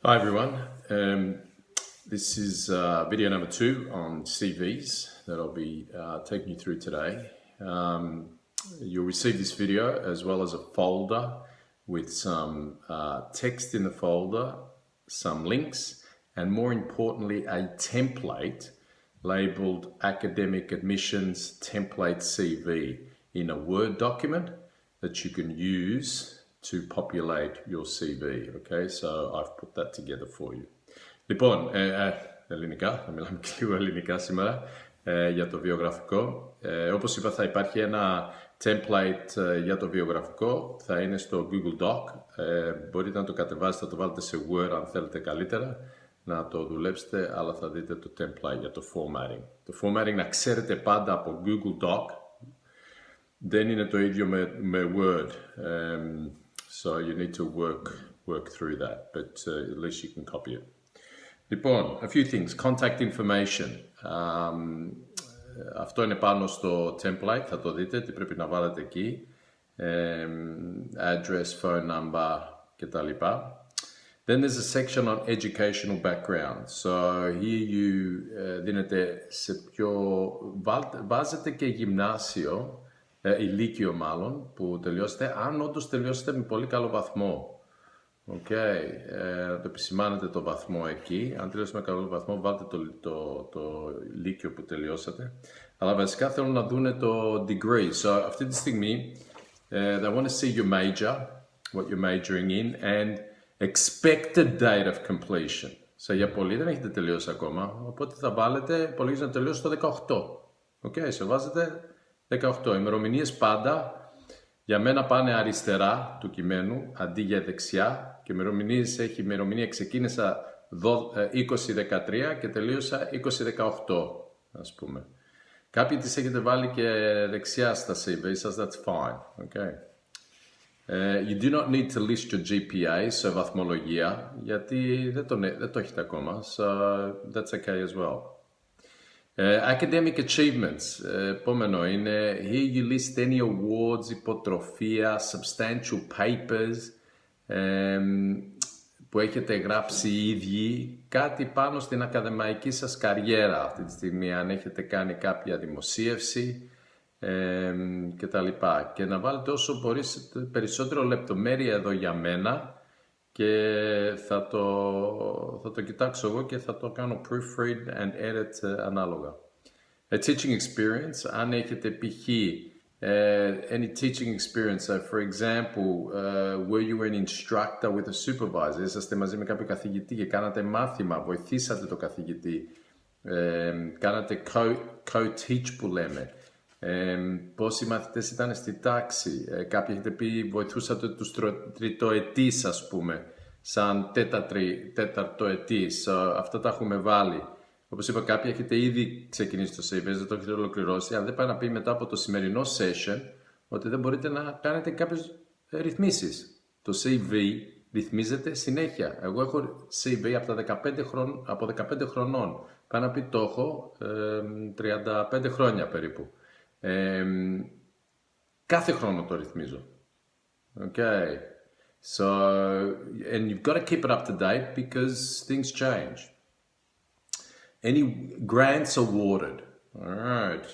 Hi everyone. This is video number 2 on CVs that I'll be taking you through today. You'll receive this video as well as a folder with some text in the folder, some links, and more importantly, a template labeled Academic Admissions Template CV in a Word document that you can use to populate your CV. Okay, so I've put that together for you. Λοιπόν, ελληνικά, θα μιλάμε και λίγο ελληνικά σήμερα για το βιογραφικό. Όπως είπα, θα υπάρχει ένα template για το βιογραφικό, θα είναι στο Google Doc. Μπορείτε να το κατεβάσετε, θα το βάλετε σε Word αν θέλετε καλύτερα, να το δουλέψετε, αλλά θα δείτε το template για το formatting. Το formatting, να ξέρετε πάντα από Google Doc, δεν είναι το ίδιο με Word. So you need to work through that, but at least you can copy it. Λοιπόν, a few things. Contact information. Αυτό είναι πάνω στο template, θα το δείτε, τι πρέπει να βάλετε εκεί. Address, phone number κτλ. Then there's a section on educational background. So here you δίνετε σε βάζετε και γυμνάσιο, ηλίκιο μάλλον, που τελειώσετε, αν όντως τελειώσετε με πολύ καλό βαθμό. Okay. Το επισημάνετε το βαθμό εκεί. Αν τελειώσετε με καλό βαθμό, βάλτε το ηλίκιο που τελειώσατε. Αλλά βασικά θέλουν να δούνε το degree. So αυτή τη στιγμή, they want to see your major, what you're majoring in, and expected date of completion. So για πολλοί δεν έχετε τελειώσει ακόμα, οπότε θα βάλετε, υπολογίζει να τελειώσει το 18. Okay, so βάζετε 18. Ημερομηνίες πάντα για μένα πάνε αριστερά του κειμένου αντί για δεξιά, και έχει ημερομηνία ξεκίνησα 2013 και τελείωσα 2018, ας πούμε. Κάποιοι τις έχετε βάλει και δεξιά στα CV σας, that's fine. Okay. You do not need to list your GPA, σε βαθμολογία, γιατί δεν το έχετε ακόμα, so that's okay as well. Academic achievements, επόμενο είναι here you list any awards, υποτροφία, substantial papers που έχετε γράψει οι ίδιοι, κάτι πάνω στην ακαδημαϊκή σας καριέρα αυτή τη στιγμή, αν έχετε κάνει κάποια δημοσίευση κτλ. Και να βάλετε όσο μπορείς περισσότερο λεπτομέρεια εδώ για μένα, και θα το κοιτάξω εγώ και θα το κάνω proofread and edit ανάλογα. A teaching experience, αν έχετε π.χ. any teaching experience, so for example, where you were an instructor with a supervisor, είσαστε μαζί με κάποιο καθηγητή και κάνατε μάθημα, βοηθήσατε το καθηγητή, κάνατε co-teach που λέμε, πόσοι μαθητές ήταν στη τάξη, κάποιοι έχετε πει βοηθούσατε τους τριτοετής, ας πούμε, σαν τέταρτοετής, αυτά τα έχουμε βάλει. Όπως είπα, κάποιοι έχετε ήδη ξεκινήσει το CV, δεν το έχετε ολοκληρώσει, αλλά δεν πάει να πει μετά από το σημερινό session ότι δεν μπορείτε να κάνετε κάποιες ρυθμίσεις. Το CV ρυθμίζεται συνέχεια. Εγώ έχω CV από 15 χρονών. Πάει να πει το έχω 35 χρόνια περίπου. Κάθε χρόνο το ρυθμίζω. Okay. So, and you've got to keep it up to date because things change. Any grants awarded. Alright.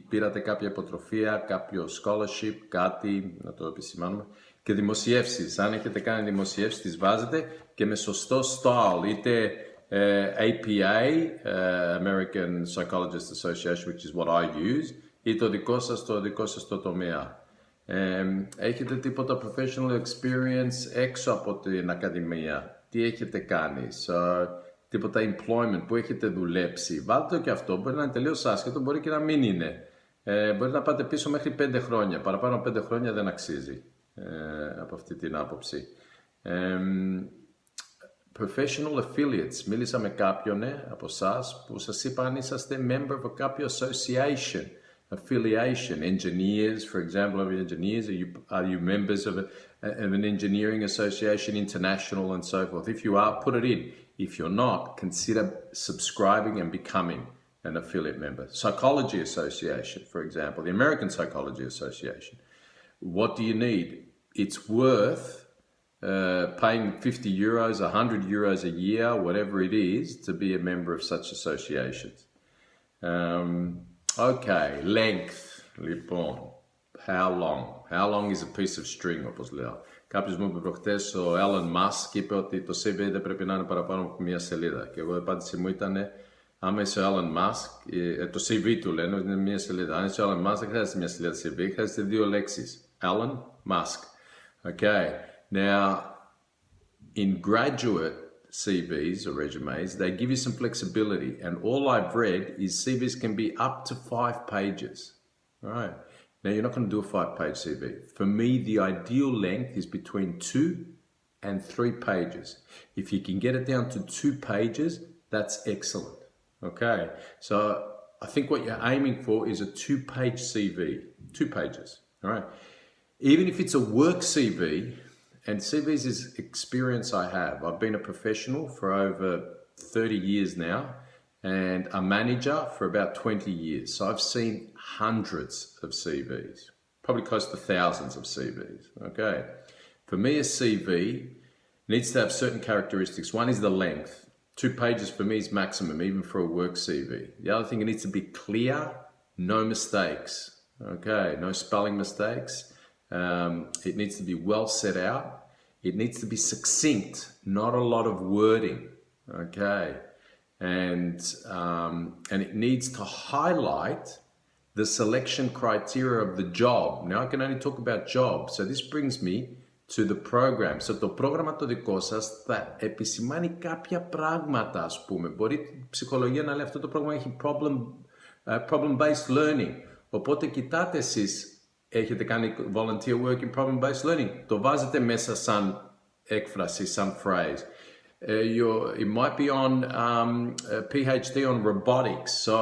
Πήρατε κάποια υποτροφία, κάποιο scholarship, κάτι, να το επισημάνουμε. Και δημοσιεύσεις. Αν έχετε κάνει δημοσιεύσεις, τις βάζετε και με σωστό style. Είτε APA, American Psychologists Association, which is what I use, ή το δικό σας το τομέα. Έχετε τίποτα professional experience έξω από την ακαδημία? Τι έχετε κάνει? Τίποτα employment που έχετε δουλέψει? Βάλτε το και αυτό. Μπορεί να είναι τελείως άσχετο, μπορεί και να μην είναι. Μπορεί να πάτε πίσω μέχρι 5 χρόνια. Παραπάνω από 5 χρόνια δεν αξίζει από αυτή την άποψη. Professional affiliates. Μίλησα με κάποιον από εσάς που σας είπα αν είσαστε member of κάποιο association, affiliation, engineers, for example, engineers, are you members of an engineering association, international and so forth? If you are, put it in. If you're not, consider subscribing and becoming an affiliate member. Psychology Association, for example, the American Psychology Association. What do you need? It's worth paying 50 euros, 100 euros a year, whatever it is, to be a member of such associations. Okay, length. Λοιπόν, how long? How long is a piece of string, όπως λέω. Κάποιος μου είπε προχτές, ο Elon Musk είπε ότι το CV δεν πρέπει να είναι παραπάνω από μία σελίδα. Και εγώ η απάντηση μου ήταν, άμα είσαι ο Elon Musk, το CV του λένε ότι είναι μία σελίδα. Αν είσαι ο Elon Musk, δεν χρειάζεται μία σελίδα CV, χρειάζεται 2 λέξεις. Elon Musk. Okay, now, in graduate CVs or resumes, they give you some flexibility. And all I've read is CVs can be up to 5 pages. All right. Now, you're not going to do a 5-page CV. For me, the ideal length is between 2 and 3 pages. If you can get it down to 2 pages, that's excellent. Okay. So I think what you're aiming for is a 2-page CV. 2 pages. All right. Even if it's a work CV, and CVs is experience I have. I've been a professional for over 30 years now, and a manager for about 20 years. So I've seen hundreds of CVs, probably close to thousands of CVs. Okay. For me, a CV needs to have certain characteristics. One is the length. 2 pages for me is maximum, even for a work CV. The other thing, it needs to be clear, no mistakes. Okay. No spelling mistakes. It needs to be well set out. It needs to be succinct, not a lot of wording. Okay. And it needs to highlight the selection criteria of the job. Now I can only talk about jobs. So this brings me to the program. So το πρόγραμμα το δικό σας θα επισημάνει κάποια πράγματα, ας πούμε. Μπορεί η ψυχολογία να λέει αυτό το πρόγραμμα έχει problem-based learning. Οπότε κοιτάτε εσείς, έχετε κάνει volunteer work in problem-based learning. Το βάζετε μέσα σαν έκφραση, σαν phrase. It might be on PhD on robotics. So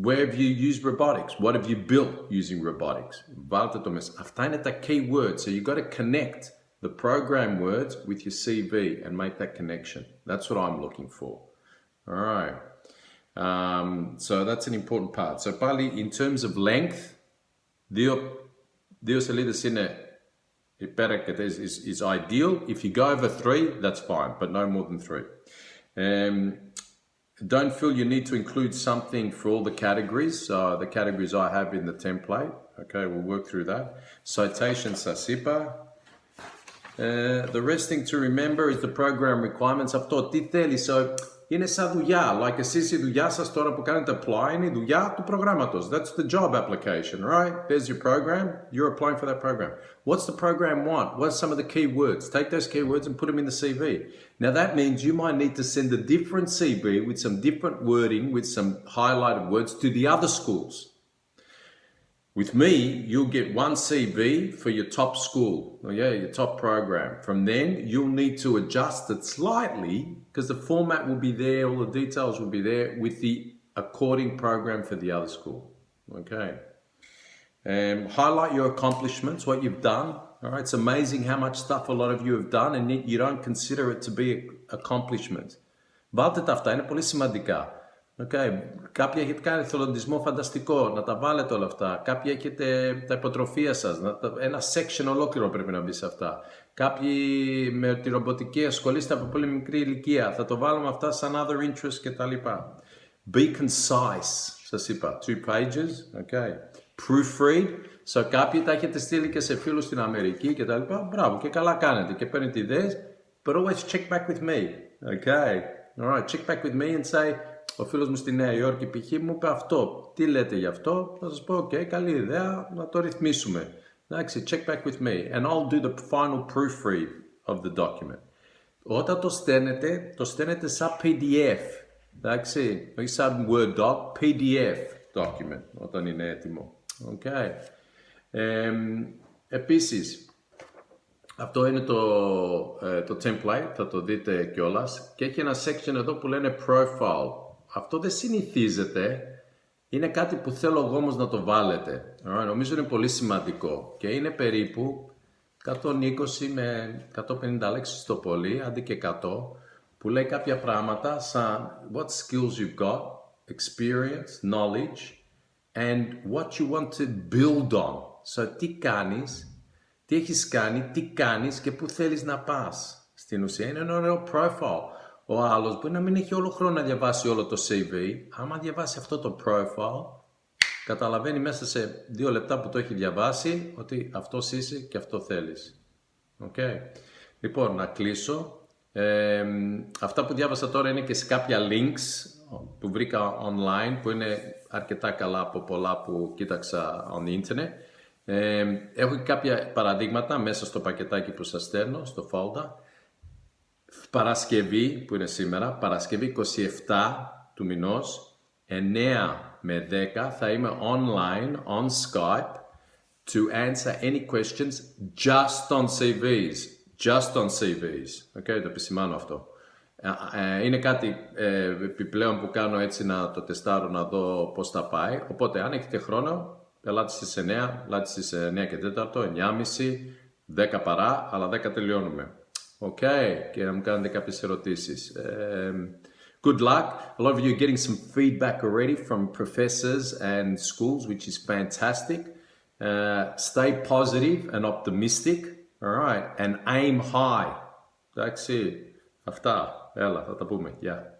where have you used robotics? What have you built using robotics? Βάλτε το μέσα. Αυτά είναι τα key words. So you've got to connect the program words with your CV and make that connection. That's what I'm looking for. All right. So that's an important part. So πάλι, in terms of length, δύο σελίδες είναι υπεραρκετές, is ideal. If you go over 3, that's fine, but no more than 3. Don't feel you need to include something for all the categories. The categories I have in the template. Okay, we'll work through that. Citations, σας είπα. The rest thing to remember is the program requirements. Αυτό τι θέλει. So, είναι σαν δουλειά. Like εσείς η δουλειά σας τώρα που κάνετε apply είναι η δουλειά του προγράμματος. That's the job application, right? There's your program. You're applying for that program. What's the program want? What's some of the key words? Take those key words and put them in the CV. Now that means you might need to send a different CV with some different wording, with some highlighted words to the other schools. With me, you'll get one CV for your top school, your top program. From then, you'll need to adjust it slightly because the format will be there, all the details will be there with the according program for the other school. Okay. Highlight your accomplishments, what you've done. All right. It's amazing how much stuff a lot of you have done and you don't consider it to be accomplishments. Βάλτε τα αυτά, είναι πολύ σημαντικά. Okay. Κάποιοι έχετε κάνει εθελοντισμό φανταστικό, να τα βάλετε όλα αυτά. Κάποιοι έχετε τα υποτροφία σας, ένα section ολόκληρο πρέπει να μπει σε αυτά. Κάποιοι με τη ρομποτική ασχολείστε από πολύ μικρή ηλικία, θα το βάλουμε αυτά σαν other interests κτλ. Be concise, σας είπα, 2 pages, okay. Proofread, so κάποιοι τα έχετε στείλει και σε φίλους στην Αμερική κτλ. Μπράβο και καλά κάνετε και παίρνετε ιδέες, but always check back with me, okay. Alright, check back with me and say, ο φίλος μου στη Νέα Υόρκη π.χ. μου είπε αυτό. Τι λέτε γι' αυτό? Θα σας πω, ok, καλή ιδέα, να το ρυθμίσουμε. Εντάξει, check back with me. And I'll do the final proofread of the document. Όταν το στέλνετε σαν PDF. Εντάξει, όχι σαν Word doc, PDF document, όταν είναι έτοιμο. Ok. Επίσης, αυτό είναι το template, θα το δείτε κιόλας. Και έχει ένα section εδώ που λένε profile. Αυτό δεν συνηθίζεται, είναι κάτι που θέλω εγώ όμως να το βάλετε. Νομίζω είναι πολύ σημαντικό και είναι περίπου 120 με 150 λέξεις το πολύ, αντί και 100, που λέει κάποια πράγματα σαν what skills you've got, experience, knowledge, and what you want to build on. So, τι κάνεις τι έχεις κάνει, τι κάνεις και πού θέλεις να πας. Στην ουσία είναι ένα ωραίο profile. Ο άλλος μπορεί να μην έχει όλο χρόνο να διαβάσει όλο το CV. Άμα διαβάσει αυτό το profile, καταλαβαίνει μέσα σε 2 λεπτά που το έχει διαβάσει ότι αυτός είσαι και αυτό θέλεις. Okay. Λοιπόν, να κλείσω. Αυτά που διάβασα τώρα είναι και σε κάποια links που βρήκα online, που είναι αρκετά καλά από πολλά που κοίταξα on the internet. Έχω και κάποια παραδείγματα μέσα στο πακετάκι που σας στέλνω, στο folder. Παρασκευή, που είναι σήμερα, Παρασκευή 27 του μηνός, 9 με 10, θα είμαι online, on Skype, to answer any questions just on CVs. Just on CVs. Okay, το επισημάνω αυτό. Είναι κάτι επιπλέον που κάνω έτσι να το τεστάρω, να δω πώς θα πάει. Οπότε, αν έχετε χρόνο, ελάτε στις 9, ελάτε στις 9 και 4, 9.30, 10 παρά, αλλά 10 τελειώνουμε. Okay, και να μου κάνετε κάποιες ερωτήσεις. Good luck. A lot of you are getting some feedback already from professors and schools, which is fantastic. Stay positive and optimistic. All right, and aim high. Εντάξει, αυτά. Έλα, θα τα πούμε. Γεια.